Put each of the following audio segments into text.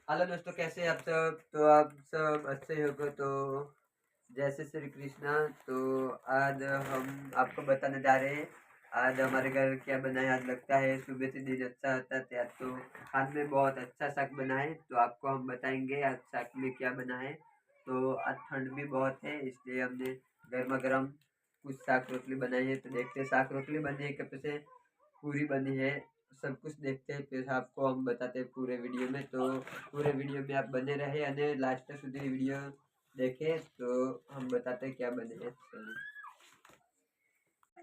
Hello दोस्तों, कैसे हैं आप सब? तो आप सब अच्छे होगे तो जय श्री कृष्णा। तो आज हम आपको बताने जा रहे हैं आज हमारे घर क्या बना है। आज लगता है सुबह से दिन अच्छा होता है आज तो खाने में बहुत अच्छा शाक बना है। तो आपको हम बताएंगे आज शाक में क्या बना है। तो आज ठंड भी बहुत है इसलिए हमने गर्मा गर्म कुछ शाक रोटली बनाई है। तो देखते हैं शाक रोटली बनी है कब से पूरी बनी है, सब कुछ देखते हैं फिर आपको हम बताते हैं पूरे वीडियो में। तो पूरे वीडियो में आप बने रहे અને लास्ट સુધી वीडियो देखे तो हम बताते हैं क्या बने है।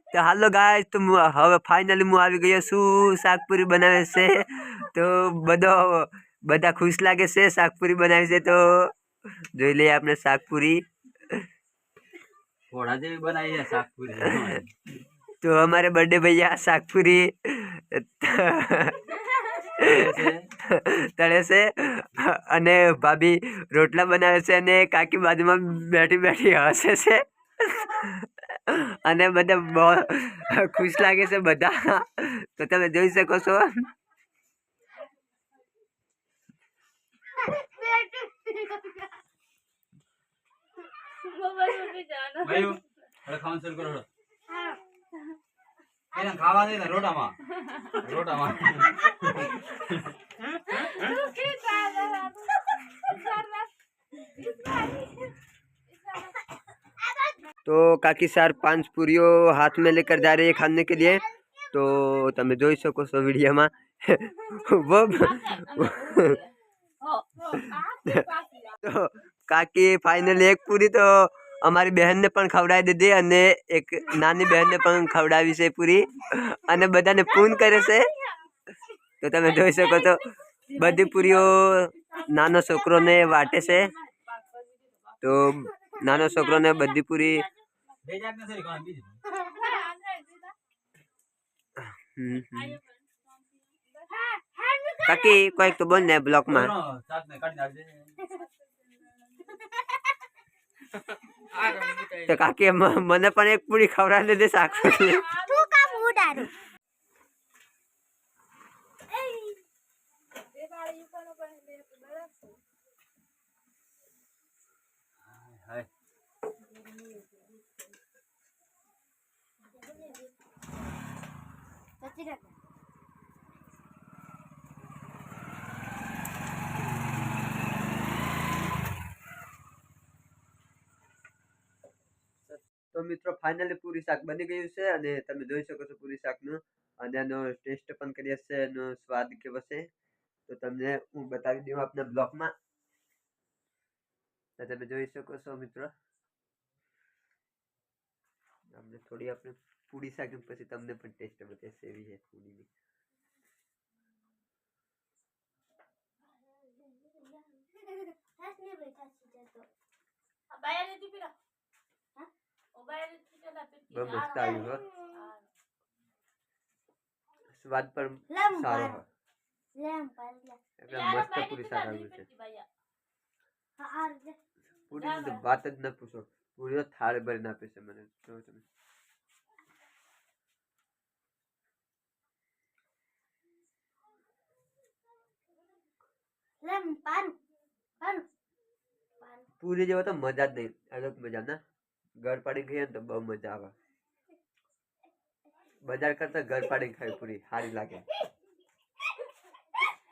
तो हेलो गाइस, तो હવે ફાઇનલી હું આવી ગયો છું શાકપુરી બનાવે છે। તો બધા ખુશ લાગે છે શાકપુરી બનાવી છે। તો જોઈ લઈએ આપણે શાકપુરી घोड़ा जेवी बनाई है शाकपुरी। तो हमारे बर्थडे भैया शाकपुरी तळे से અને ભાભી રોટલા બનાવે છે અને કાકી બાજુમાં બેઠી બેઠી હસે છે અને બધા બહુ ખુશ લાગે છે બધા। તો તમે જોઈ શકો છો। भाई अरे खान शुरू करो। एना खावा दे ना रोटा मा तो काकी सार 5 पूरियों हाथ में लेकर जा रही है खाने के लिए। तो તમે જોઈ શકો છો વિડીયોમાં वो तो काकी फाइनली एक पूरी तो અમારી બહેનને પણ ખવડાવી દીધી અને એક નાની બહેનને પણ ખવડાવી છે પૂરી અને બધાને પૂન કરે છે। તો તમે જોઈ શકો છો બધી પૂરીઓ નાનો છોકરોને વાટે છે। તો નાનો છોકરોને બધી પૂરી કાકી કોઈક તો બોલ ને બ્લોકમાં। तो काकी મને પણ એક પૂરી ખવડાવી દે શાક રોટલી। તું કામ ઉડાડે તો મિત્રો ફાઇનલી પૂરી શાક બની ગયું છે અને તમે જોઈ શકો છો પૂરી શાકનું અને આનો ટેસ્ટ પણ કરીએ છે, એનો સ્વાદ કેવો છે તો તમને હું બતાવી દઉં આપના બ્લોગમાં। તો તમે જોઈ શકો છો મિત્રો આપણે થોડી આપણે પૂરી શાક પછી તમને પણ ટેસ્ટ બતાવીશ એવી છે પૂરીની। બહુ મસ્ત આવ્યું હો, સ્વાદ પણ સારો હોય, એકદમ મસ્ત પૂરી શાક આવ્યું છે। પૂરીની તો વાત જ ન પૂછો, પૂરીઓ થાળ ભરીને આપે છે મને। જો તમે પૂરી જેવો તો મજા જ નહીં, અલગ મજા ના। ઘર પાડી ગઈ ને તો બહુ મજા આવે, બજાર કરતા ઘર પાડી ખાઈ પૂરી સારી લાગે।